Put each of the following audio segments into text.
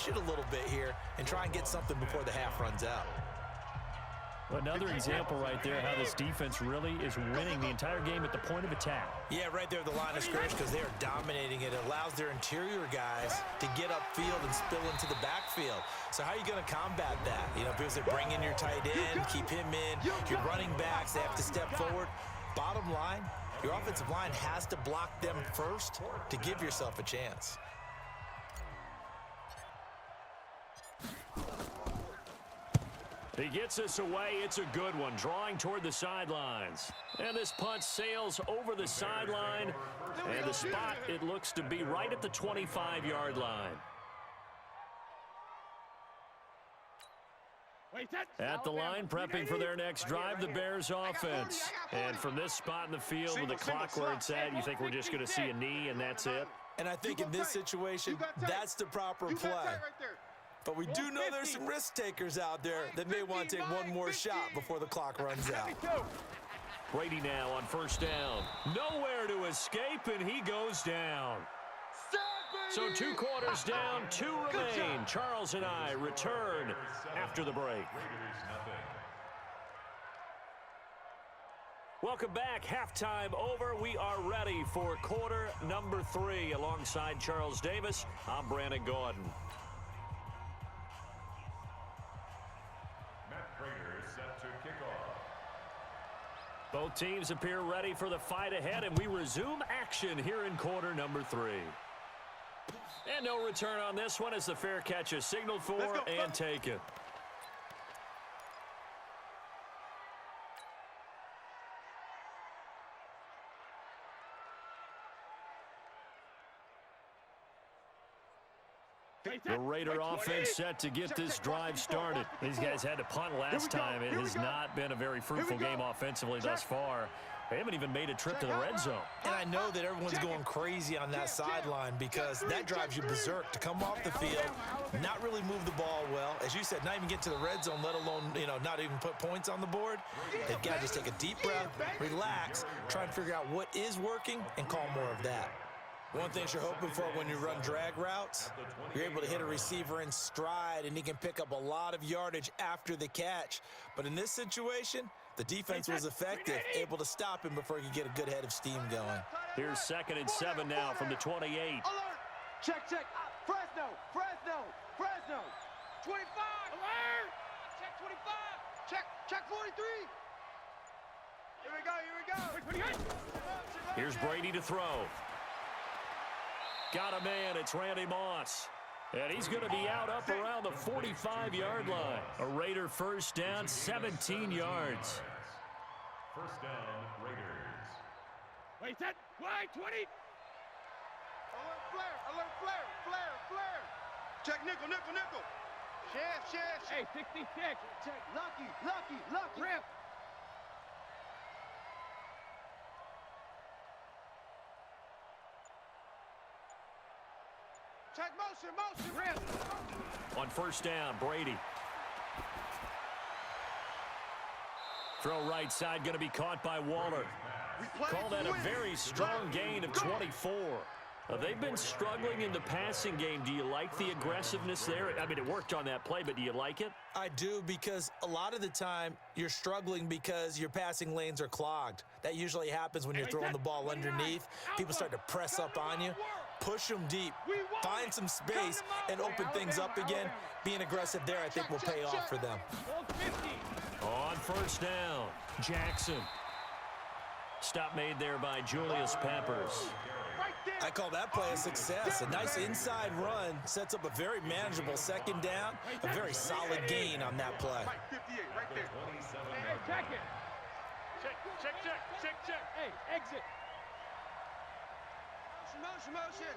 push it a little bit here and try and get something before the half runs out. Another example right there how this defense really is winning the entire game at the point of attack. Yeah, right there at the line of scrimmage because they are dominating it. It allows their interior guys to get upfield and spill into the backfield. So how are you going to combat that? You know, because they bring in your tight end, keep him in. Your running backs, they have to step forward. Bottom line, your offensive line has to block them first to give yourself a chance. He gets this away. It's a good one, drawing toward the sidelines. And this punt sails over the sideline. And the spot, it looks to be right at the 25-yard line. At the line, prepping for their next drive, the Bears offense. And from this spot in the field with the clock where it's at, you think we're just going to see a knee and that's it? And I think in this situation, that's the proper play. But we do know there's some risk takers out there that may want to take one more shot before the clock runs out. Brady now on first down. Nowhere to escape, and he goes down. So 2 quarters down, 2 remain. Charles and I return after the break. Welcome back. Halftime over. We are ready for quarter number 3. Alongside Charles Davis, I'm Brandon Gordon. Set to kick off. Both teams appear ready for the fight ahead, and we resume action here in quarter number 3. And no return on this one as the fair catch is signaled for and taken. The Raider offense set to get this drive started. These guys had to punt last time. It has not been a very fruitful game offensively thus far. They haven't even made a trip to the red zone. And I know that everyone's going crazy on that sideline because that drives you berserk to come off the field, not really move the ball well. As you said, not even get to the red zone, let alone, not even put points on the board. They've got to just take a deep breath, relax, try and figure out what is working and call more of that. One thing you're hoping for when you run drag routes, you're able to hit a receiver in stride, and he can pick up a lot of yardage after the catch. But in this situation, the defense was effective, able to stop him before he could get a good head of steam going. Here's 2nd and 7 now from the 28. Alert! Check. Fresno. 25. Alert! Check 25. Check 43. Here we go. Here's Brady to throw. Got a man. It's Randy Moss. And he's going to be out up around the 45-yard line. A Raider first down, 17 yards. First down, Raiders. Wait, 20. Alert, flare. Check nickel. Chef. Hey, 66. Check. Lucky. Rip. Check motion. Rip. On first down, Brady. Throw right side, going to be caught by Waller. Call that a very strong gain of 24. They've been struggling in the passing game. Do you like the aggressiveness there? I mean, it worked on that play, but do you like it? I do, because a lot of the time you're struggling because your passing lanes are clogged. That usually happens when you're throwing the ball underneath. People start to press up on you. Push them deep. Find some space and open things up again. Being aggressive there, I think, will pay off for them. On first down, Jackson. Stop made there by Julius Peppers. I call that play a success. A nice inside run sets up a very manageable second down. A very solid gain on that play. 58, right there. Hey, check it. Check. Hey, exit. Motion.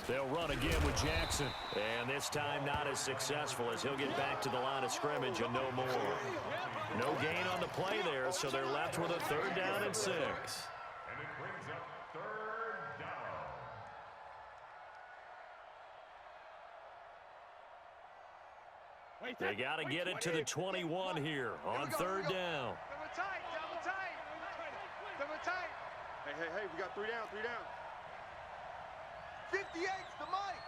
They'll run again with Jackson. And this time not as successful as he'll get back to the line of scrimmage and no more. No gain on the play there, so they're left with a 3rd down and 6. And it brings up 3rd down. They got to get it to the 21 here on 3rd down. Double tight. Hey, we got 3 down. 58's the mic.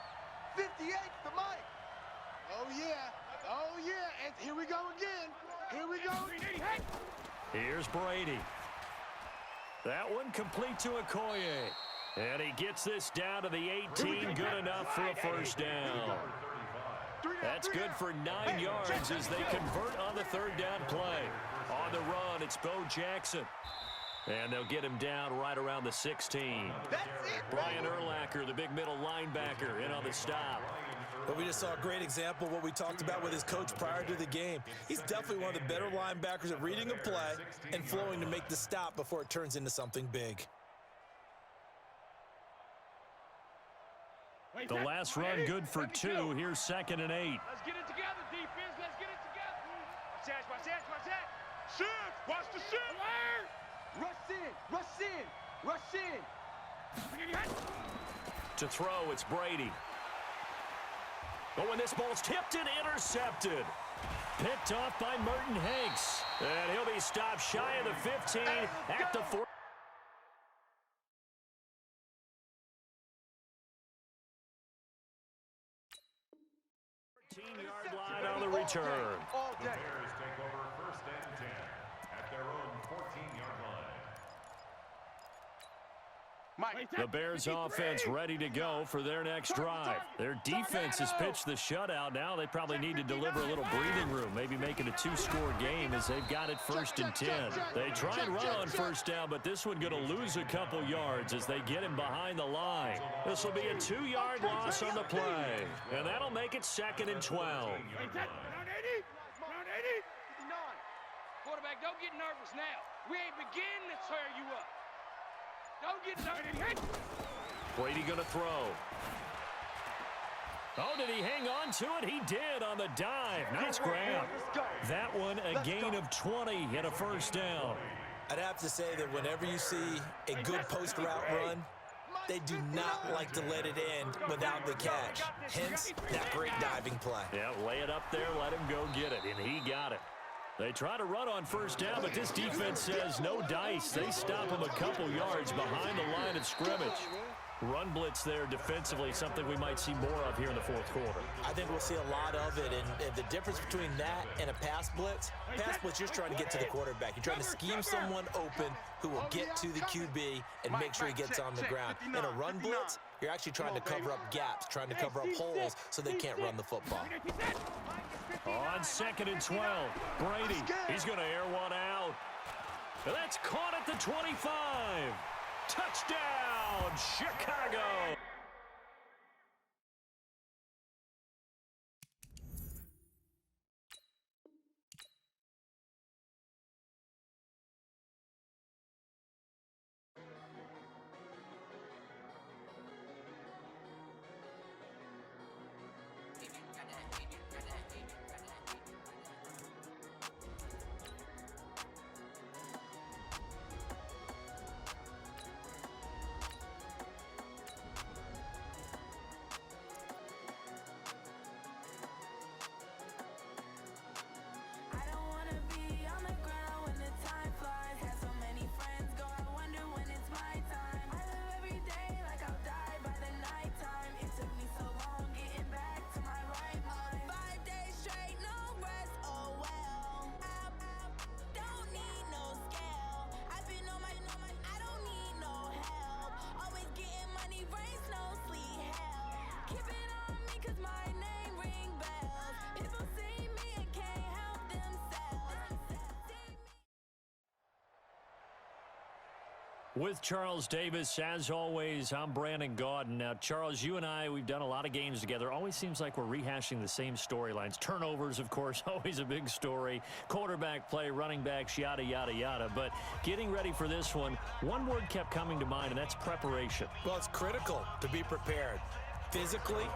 Here's Brady. That one complete to Okoye. And he gets this down to the 18. Good enough for a first down. That's good for 9 yards as they convert on the third down play. On the run, it's Bo Jackson. And they'll get him down right around the 16. Brian Urlacher, the big middle linebacker, in on the stop. But we just saw a great example of what we talked about with his coach prior to the game. He's definitely one of the better linebackers at reading a play and flowing to make the stop before it turns into something big. The last run good for 2. Here's 2nd and 8. Let's get it together, defense. Let's get it together. Watch that, watch that, watch that. Shift, watch the shift. Alert! Rush in, rush in, rush in. To throw, it's Brady. Oh, and this ball's tipped and intercepted. Picked off by Merton Hanks. And he'll be stopped shy of the 15 at the 4. 14-yard line on the return. The Bears take over 1st and 10 at their own 14-yard line. The Bears offense ready to go for their next drive. Their defense has pitched the shutout. Now they probably need to deliver a little breathing room, maybe make it a 2-score game as they've got it 1st and 10. They try and run on 1st down, but this one going to lose a couple yards as they get him behind the line. This will be a 2-yard loss on the play, and that'll make it 2nd and 12. Around 80. Around 80. 9. Quarterback, don't get nervous now. We ain't beginning to tear you up. Don't get nervous. Brady going to throw. Oh, did he hang on to it? He did on the dive. Nice grab. That one a gain of 20 and a 1st down. I'd have to say that whenever you see a good post route run, they do not like to let it end without the catch. Hence, that great diving play. Yeah, lay it up there, let him go get it, and he got it. They try to run on 1st down, but this defense says no dice. They stop him a couple yards behind the line of scrimmage. Run blitz there defensively, something we might see more of here in the 4th quarter. I think we'll see a lot of it, and the difference between that and a pass blitz, you're trying to get to the quarterback. You're trying to scheme someone open who will get to the QB and make sure he gets on the ground. In a run blitz, you're actually trying to cover up gaps, trying to cover up holes so they can't run the football. On 2nd and 12, Brady, he's going to air one out. And that's caught at the 25. Touchdown, Chicago. With Charles Davis, as always, I'm Brandon Gaudin. Now, Charles, you and I, we've done a lot of games together. Always seems like we're rehashing the same storylines. Turnovers, of course, always a big story. Quarterback play, running backs, yada, yada, yada. But getting ready for this one word kept coming to mind, and that's preparation. Well, it's critical to be prepared. Physically,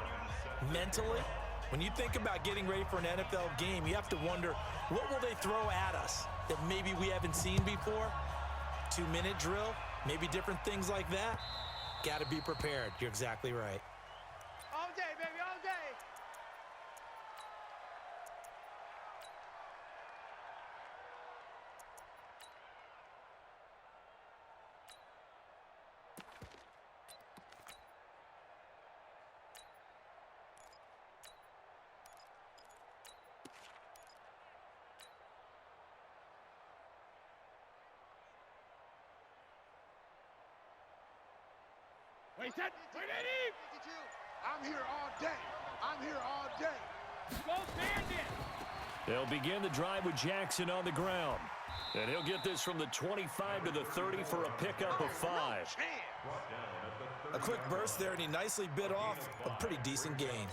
mentally. When you think about getting ready for an NFL game, you have to wonder, what will they throw at us that maybe we haven't seen before? 2-minute drill, maybe different things like that. Got to be prepared. You're exactly right. All day, baby, all day. Wait, set. Wait, Eddie. I'm here all day. I'm here all day. Go bandit. They'll begin the drive with Jackson on the ground. And he'll get this from the 25 to the 30 for a pickup of 5. A quick burst there, and he nicely bit off a pretty decent gain.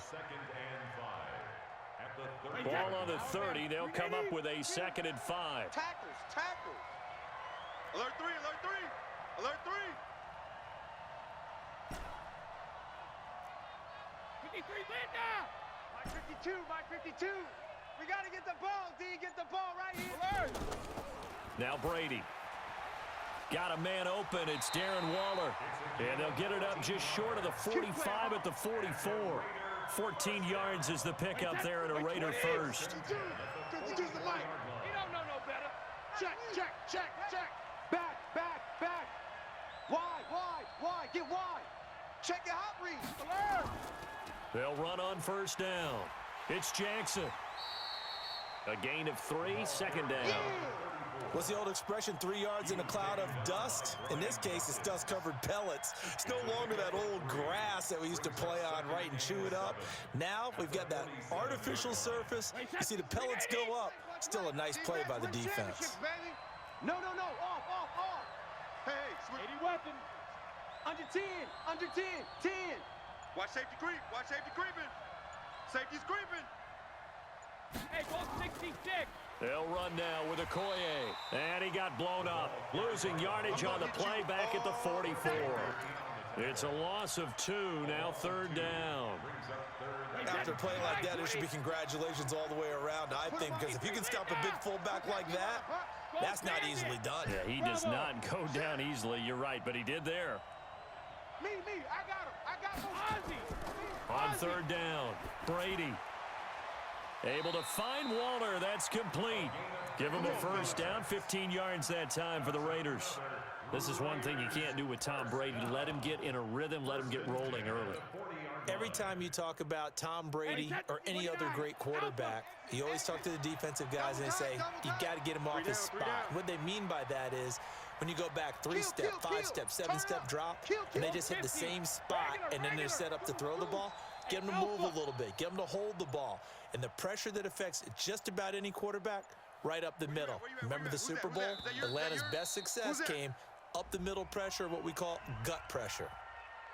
Ball on the 30. They'll come up with a 2nd and 5. Tackles. Alert 3, alert 3. Alert 3. 53, Linda. My 52, my 52. We got to get the ball, D. Get the ball right here. Now Brady. Got a man open. It's Darren Waller. And they'll get it up just short of the 45 at the 44. 14 yards is the pickup there and a Raider first. 52's the mic. You don't know no better. Check. Back. Wide. Get wide. Check your hot read. Alert. They'll run on 1st down. It's Jackson. A gain of 3, 2nd down. What's the old expression, 3 yards in a cloud of dust? In this case, it's dust-covered pellets. It's no longer that old grass that we used to play on, right, and chew it up. Now we've got that artificial surface. You see the pellets go up. Still a nice play by the defense. No. Off. Hey, switch. 80 weapon. Under 10. 10. Watch safety creep. Watch safety creeping. Safety's creeping. Hey, go 66. They'll run now with Okoye. And he got blown up. Losing yardage on the play back at the 44. It's a loss of 2, now 3rd down. After a play like that, there should be congratulations all the way around, I think, because if you can stop a big fullback like that, that's not easily done. Yeah, he does not go down easily. You're right, but he did there. Me. I got him. On 3rd down, Brady. Able to find Waller. That's complete. Give him a 1st down. 15 yards that time for the Raiders. This is one thing you can't do with Tom Brady. Let him get in a rhythm. Let him get rolling early. Every time you talk about Tom Brady or any other great quarterback, you always talk to the defensive guys and they say, you got to get him off his spot. What they mean by that is when you go back 3-step, 5-step, 7-step drop, and they just hit the same spot and then they're set up to throw the ball, get them to move a little bit, get them to hold the ball. And the pressure that affects just about any quarterback, right up the middle. Remember the Super Bowl? Atlanta's best success came up the middle pressure, what we call gut pressure.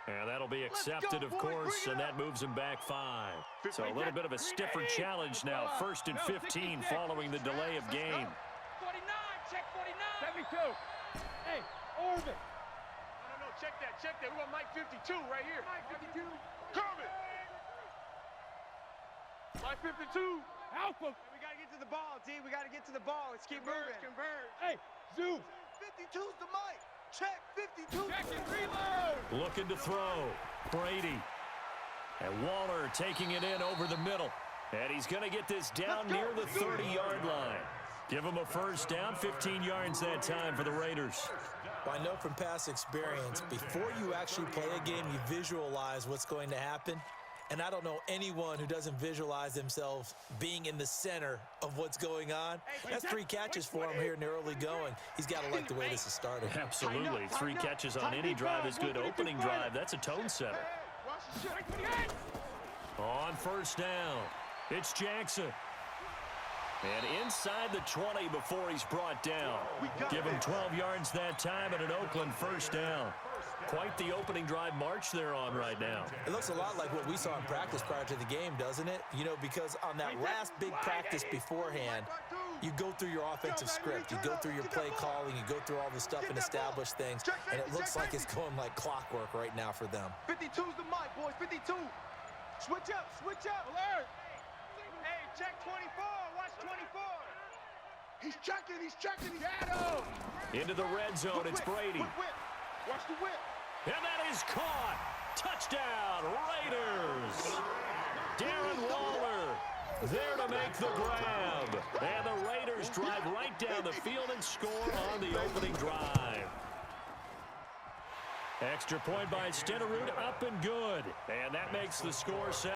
And that'll be accepted, of course, and that moves him back 5. So a little bit of a stiffer challenge now. 1st and 15 following the delay of game. 49, check 49. 72. Hey, Orvin. No, check that. We got Mike 52 right here. Mike 52. Coming. Mike 52. Alpha. We got to get to the ball, D. We got to get to the ball. Let's keep moving. Converge. Hey, Zeus. 52's the mic. Check 52. Check and reload. Looking to throw. Brady. And Waller taking it in over the middle. And he's going to get this down near the 30-yard line. Give him a 1st down, 15 yards that time for the Raiders. Well, I know from past experience, before you actually play a game, you visualize what's going to happen. And I don't know anyone who doesn't visualize themselves being in the center of what's going on. That's 3 catches for him here in the early going. He's got to like the way this is started. Absolutely. 3 catches on any drive is good. Opening drive, that's a tone setter. On 1st down, it's Jackson. And inside the 20 before he's brought down. Give him 12 yards that time and an Oakland 1st down. Quite the opening drive march they're on right now. It looks a lot like what we saw in practice prior to the game, doesn't it? You know, because on that last big practice beforehand, you go through your offensive script, you go through your play calling, you go through all the stuff and establish things, and it looks like it's going like clockwork right now for them. 52's the mic, boys. 52. Switch up. Alert. Hey, check 24. Watch 24. He's checking. Shadow. Into the red zone, it's Brady. Whip. Watch the whip. And that is caught. Touchdown, Raiders. Darren Waller there to make the grab. And the Raiders drive right down the field and score on the opening drive. Extra point by Stenerud, up and good. And that makes the score 7.